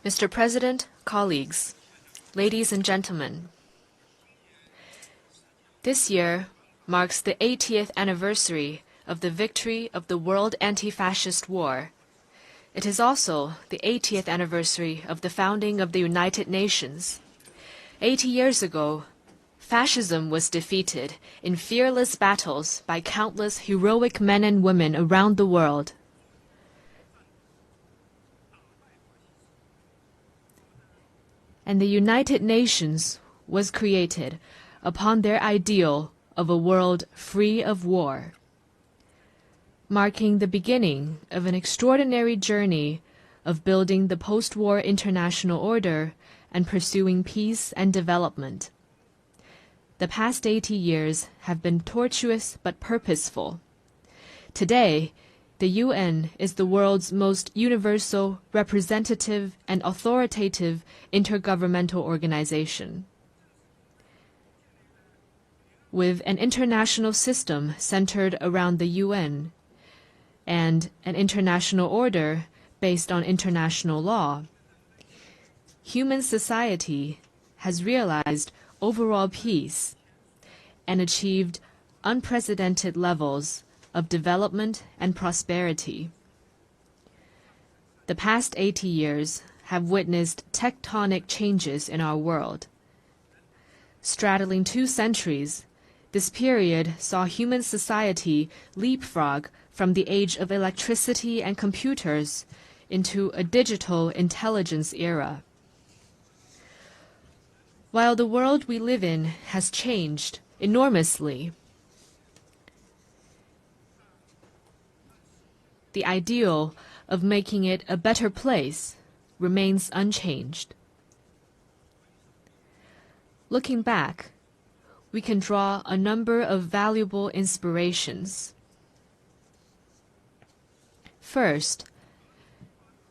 Mr. President, colleagues, ladies and gentlemen, this year marks the 80th anniversary of the victory of the World Anti-Fascist War. It is also the 80th anniversary of the founding of the United Nations. 80 years ago, fascism was defeated in fearless battles by countless heroic men and women around the world. And the United Nations was created upon their ideal of a world free of war, marking the beginning of an extraordinary journey of building the post-war international order and pursuing peace and development. The past 80 years have been tortuous but purposeful. Today, the UN is the world's most universal, representative, and authoritative intergovernmental organization. With an international system centered around the UN and an international order based on international law, human society has realized overall peace and achieved unprecedented levels of development and prosperity. The past 80 years have witnessed tectonic changes in our world. Straddling 2 centuries, this period saw human society leapfrog from the age of electricity and computers into a digital intelligence era. While the world we live in has changed enormously, the ideal of making it a better place remains unchanged. Looking back, we can draw a number of valuable inspirations. First,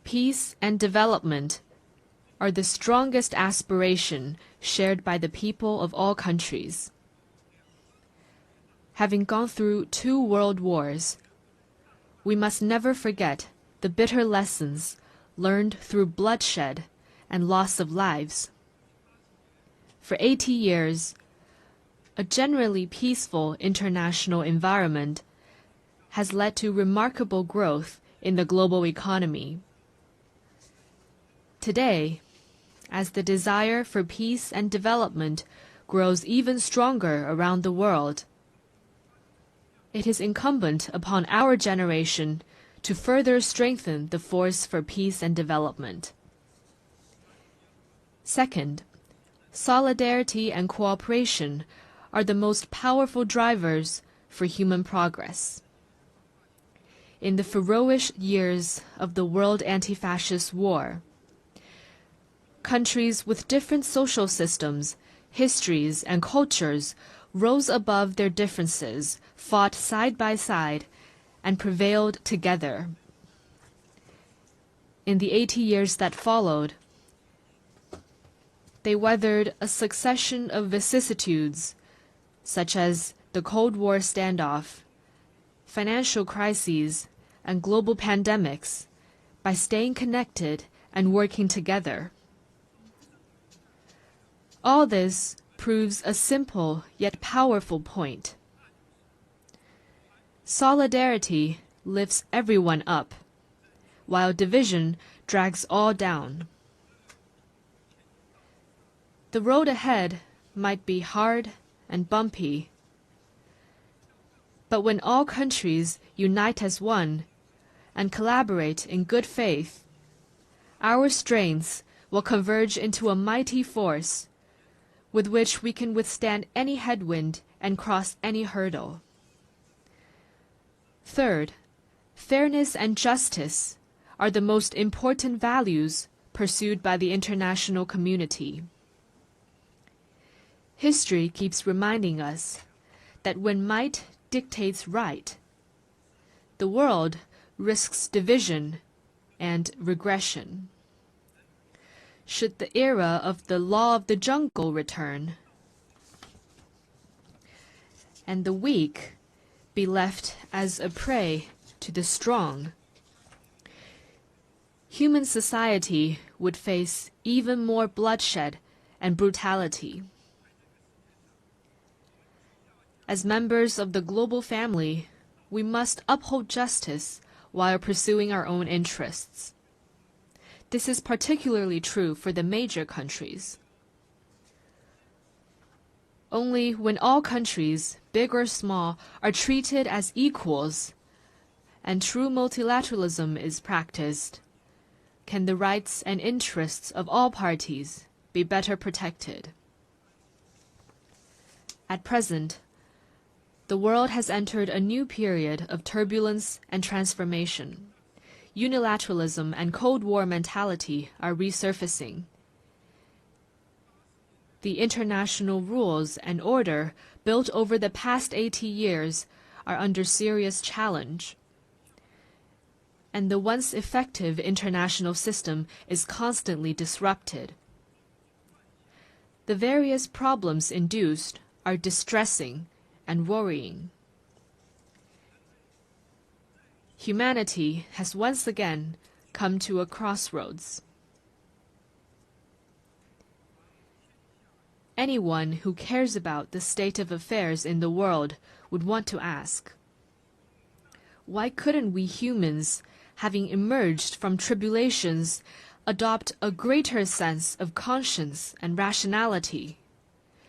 peace and development are the strongest aspiration shared by the people of all countries. Having gone through 2 world wars, we must never forget the bitter lessons learned through bloodshed and loss of lives. For 80 years, a generally peaceful international environment has led to remarkable growth in the global economy. Today, as the desire for peace and development grows even stronger around the world, it is incumbent upon our generation to further strengthen the force for peace and development. Second, solidarity and cooperation are the most powerful drivers for human progress. In the ferocious years of the World Anti-Fascist War, countries with different social systems, histories, and cultures rose above their differences, fought side by side, and prevailed together. In the 80 years that followed, they weathered a succession of vicissitudes, such as the Cold War standoff, financial crises, and global pandemics, by staying connected and working together. All this proves a simple yet powerful point. Solidarity lifts everyone up, while division drags all down. The road ahead might be hard and bumpy, but when all countries unite as one and collaborate in good faith, our strengths will converge into a mighty force with which we can withstand any headwind and cross any hurdle. Third, fairness and justice are the most important values pursued by the international community. History keeps reminding us that when might dictates right, the world risks division and regression. Should the era of the law of the jungle return, and the weak be left as a prey to the strong, human society would face even more bloodshed and brutality. As members of the global family, we must uphold justice while pursuing our own interests. This is particularly true for the major countries. Only when all countries, big or small, are treated as equals and true multilateralism is practiced, can the rights and interests of all parties be better protected. At present, the world has entered a new period of turbulence and transformation. Unilateralism and Cold War mentality are resurfacing. The international rules and order built over the past 80 years are under serious challenge. And the once effective international system is constantly disrupted. The various problems induced are distressing and worrying. Humanity has once again come to a crossroads. Anyone who cares about the state of affairs in the world would want to ask, why couldn't we humans, having emerged from tribulations, adopt a greater sense of conscience and rationality,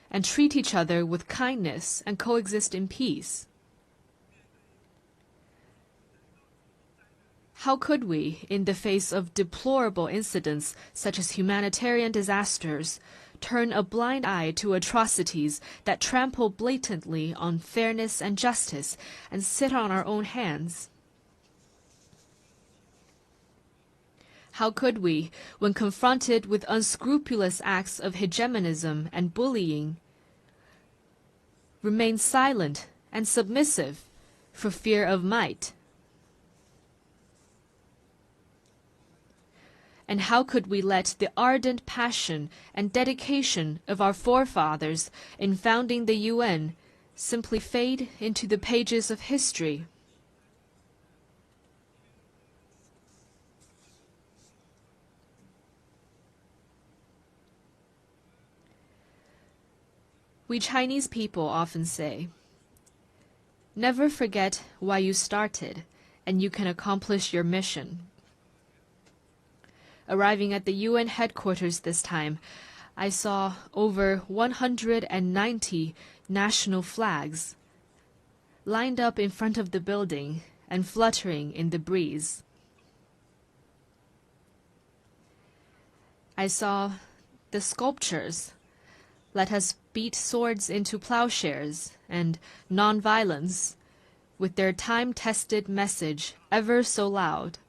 and treat each other with kindness and coexist in peace? How could we, in the face of deplorable incidents such as humanitarian disasters, turn a blind eye to atrocities that trample blatantly on fairness and justice and sit on our own hands? How could we, when confronted with unscrupulous acts of hegemonism and bullying, remain silent and submissive for fear of might? And how could we let the ardent passion and dedication of our forefathers in founding the UN simply fade into the pages of history? We Chinese people often say, "Never forget why you started, and you can accomplish your mission." Arriving at the UN headquarters this time, I saw over 190 national flags lined up in front of the building and fluttering in the breeze. I saw the sculptures, "Let us beat swords into plowshares," and "Nonviolence," with their time-tested message ever so loud.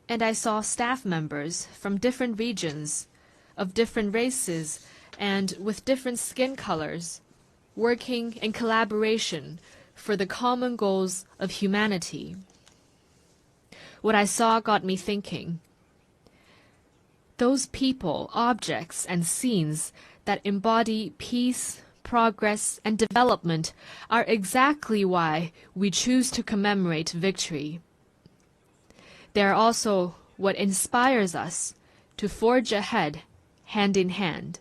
And I saw staff members from different regions, of different races, and with different skin colors, working in collaboration for the common goals of humanity. What I saw got me thinking. Those people, objects, and scenes that embody peace, progress, and development are exactly why we choose to commemorate victory. They are also what inspires us to forge ahead, hand in hand.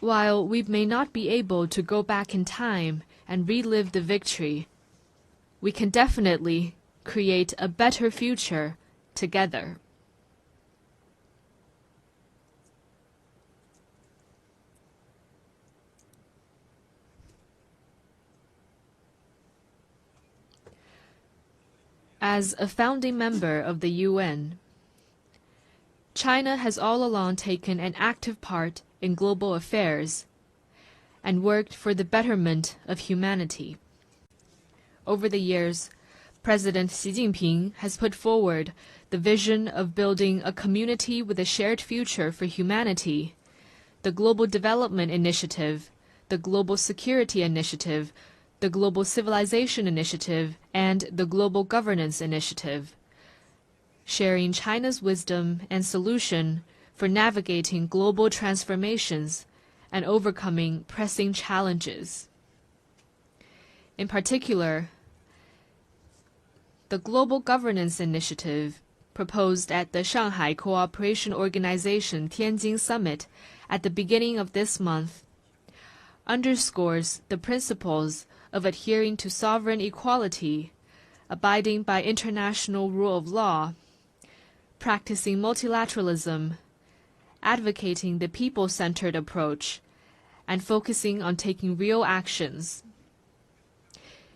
While we may not be able to go back in time and relive the victory, we can definitely create a better future together. As a founding member of the UN, China has all along taken an active part in global affairs and worked for the betterment of humanity. Over the years, President Xi Jinping has put forward the vision of building a community with a shared future for humanity, the Global Development Initiative, the Global Security Initiative, the Global Civilization Initiative, and the Global Governance Initiative, sharing China's wisdom and solution for navigating global transformations and overcoming pressing challenges. In particular, the Global Governance Initiative proposed at the Shanghai Cooperation Organization Tianjin Summit at the beginning of this month underscores the principles of adhering to sovereign equality, abiding by international rule of law, practicing multilateralism, advocating the people-centered approach, and focusing on taking real actions.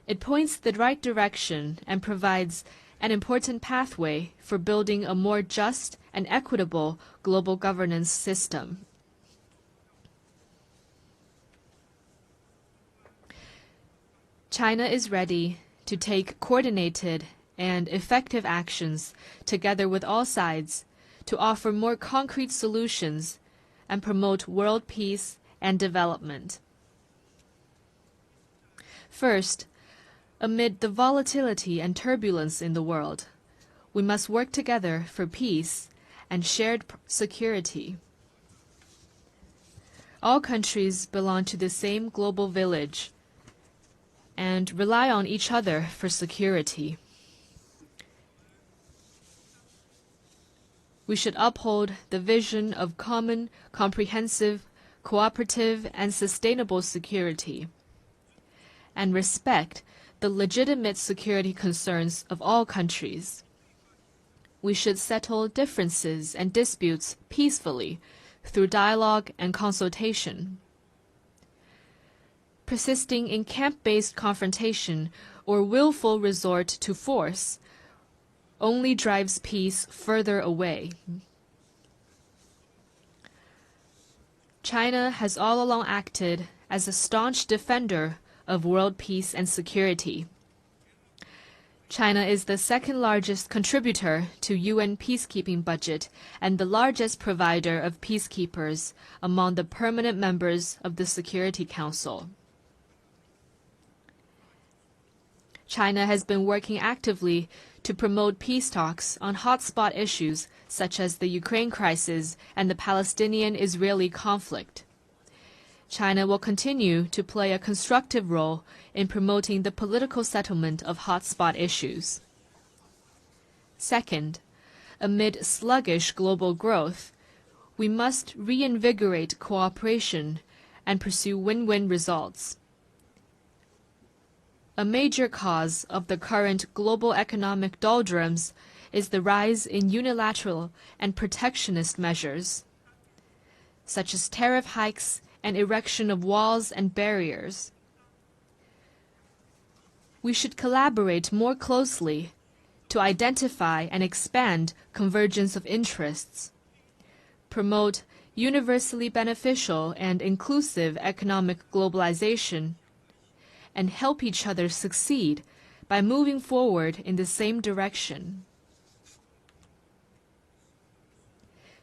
It points the right direction and provides an important pathway for building a more just and equitable global governance system. China is ready to take coordinated and effective actions together with all sides to offer more concrete solutions and promote world peace and development. First, amid the volatility and turbulence in the world, we must work together for peace and shared security. All countries belong to the same global village and rely on each other for security. We should uphold the vision of common, comprehensive, cooperative, and sustainable security, and respect the legitimate security concerns of all countries. We should settle differences and disputes peacefully through dialogue and consultation. Persisting in camp-based confrontation or willful resort to force only drives peace further away. China has all along acted as a staunch defender of world peace and security. China is the second largest contributor to UN peacekeeping budget and the largest provider of peacekeepers among the permanent members of the Security Council. China has been working actively to promote peace talks on hotspot issues such as the Ukraine crisis and the Palestinian-Israeli conflict. China will continue to play a constructive role in promoting the political settlement of hotspot issues. Second, amid sluggish global growth, we must reinvigorate cooperation and pursue win-win results. A major cause of the current global economic doldrums is the rise in unilateral and protectionist measures, such as tariff hikes and erection of walls and barriers. We should collaborate more closely to identify and expand convergence of interests, promote universally beneficial and inclusive economic globalization, and help each other succeed by moving forward in the same direction.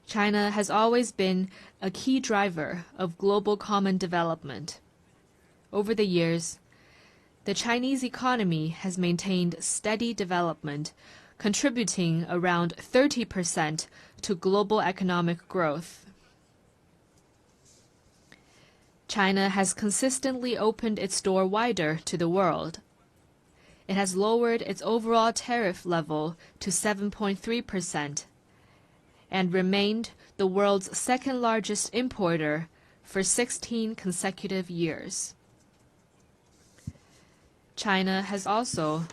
China has always been a key driver of global common development. Over the years, the Chinese economy has maintained steady development, contributing around 30% to global economic growth. China has consistently opened its door wider to the world. It has lowered its overall tariff level to 7.3% and remained the world's second-largest importer for 16 consecutive years. China has also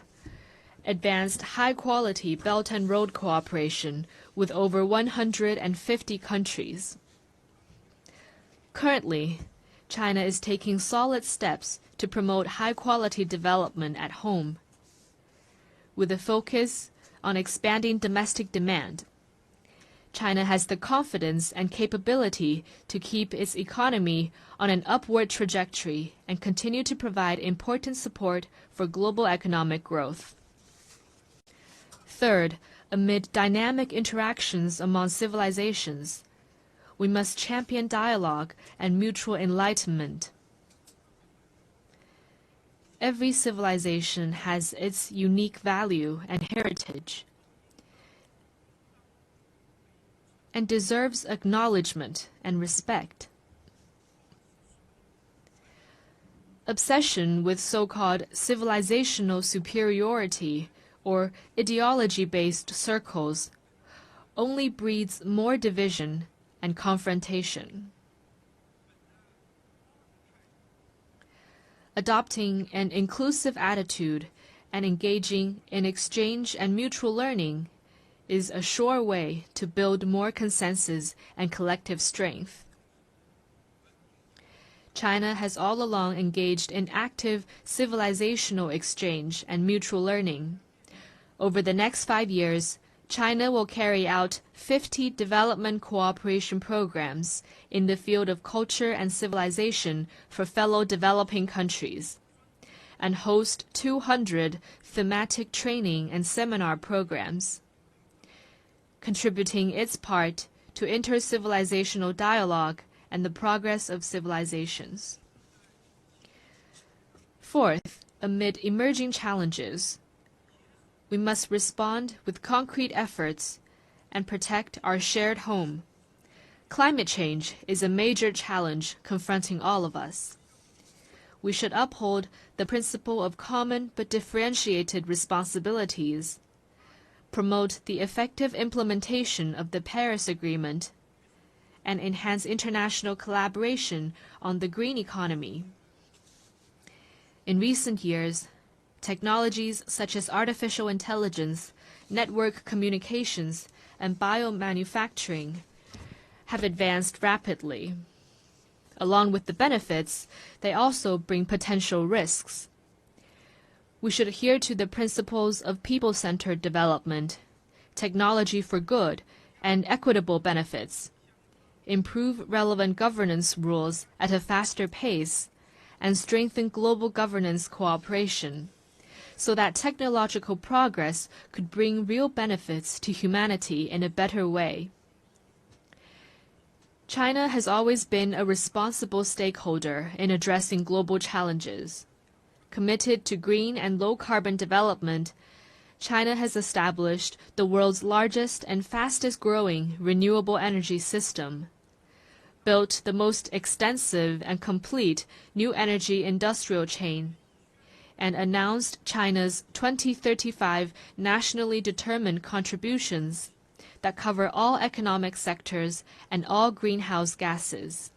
advanced high-quality Belt and Road cooperation with over 150 countries. Currently, China is taking solid steps to promote high-quality development at home, with a focus on expanding domestic demand. China has the confidence and capability to keep its economy on an upward trajectory and continue to provide important support for global economic growth. Third, amid dynamic interactions among civilizations, we must champion dialogue and mutual enlightenment. Every civilization has its unique value and heritage, and deserves acknowledgement and respect. obsession with so-called civilizational superiority or ideology-based circles only breeds more division and confrontation. Adopting an inclusive attitude and engaging in exchange and mutual learning is a sure way to build more consensus and collective strength. China has all along engaged in active civilizational exchange and mutual learning. Over the next 5 years, China will carry out 50 development cooperation programs in the field of culture and civilization for fellow developing countries, and host 200 thematic training and seminar programs, contributing its part to inter-civilizational dialogue and the progress of civilizations. Fourth, amid emerging challenges, we must respond with concrete efforts and protect our shared home. Climate change is a major challenge confronting all of us. We should uphold the principle of common but differentiated responsibilities, promote the effective implementation of the Paris Agreement, and enhance international collaboration on the green economy. In recent years, technologies such as artificial intelligence, network communications, and biomanufacturing have advanced rapidly. Along with the benefits, they also bring potential risks. We should adhere to the principles of people-centered development, technology for good, and equitable benefits, improve relevant governance rules at a faster pace, and strengthen global governance cooperation, so that technological progress could bring real benefits to humanity in a better way. China has always been a responsible stakeholder in addressing global challenges. Committed to green and low-carbon development, China has established the world's largest and fastest-growing renewable energy system, built the most extensive and complete new energy industrial chain, and announced China's 2035 nationally determined contributions that cover all economic sectors and all greenhouse gases.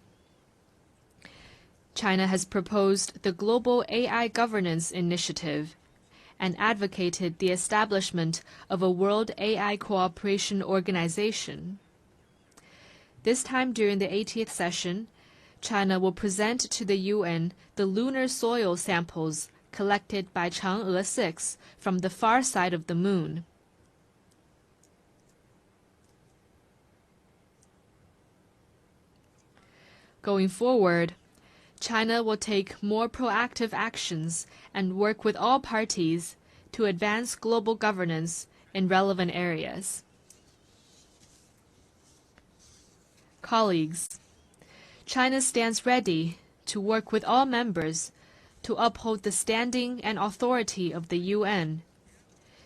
China has proposed the Global AI Governance Initiative and advocated the establishment of a World AI Cooperation Organization. This time during the 80th session, China will present to the UN the lunar soil samples collected by Chang'e 6 from the far side of the moon. Going forward, China will take more proactive actions and work with all parties to advance global governance in relevant areas. Colleagues, China stands ready to work with all members to uphold the standing and authority of the UN,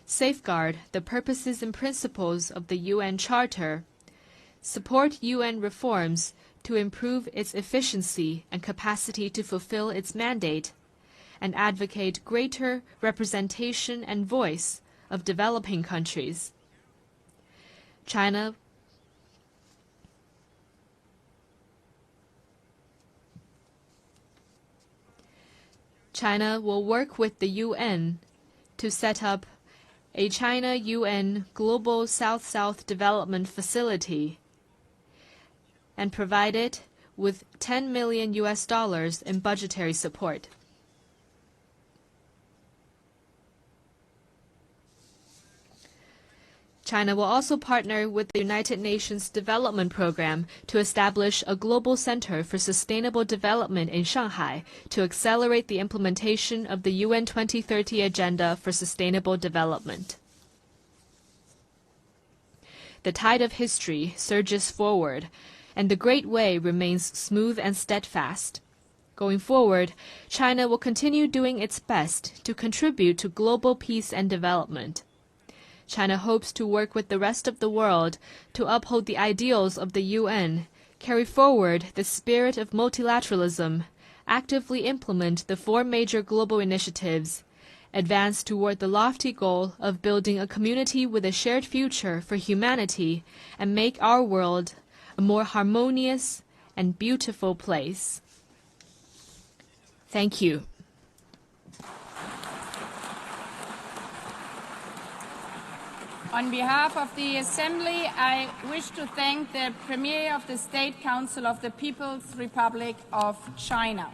safeguard the purposes and principles of the UN Charter, support UN reforms to improve its efficiency and capacity to fulfill its mandate, and advocate greater representation and voice of developing countries. China will work with the UN to set up a China-UN Global South-South Development Facility and provide it with $10 million in budgetary support. China will also partner with the United Nations Development Program to establish a global center for sustainable development in Shanghai to accelerate the implementation of the UN 2030 Agenda for Sustainable Development. The tide of history surges forward, and the Great Way remains smooth and steadfast. Going forward, China will continue doing its best to contribute to global peace and development. China hopes to work with the rest of the world to uphold the ideals of the UN, carry forward the spirit of multilateralism, actively implement the 4 major global initiatives, advance toward the lofty goal of building a community with a shared future for humanity, and make our world a more harmonious and beautiful place. Thank you. On behalf of the Assembly, I wish to thank the Premier of the State Council of the People's Republic of China.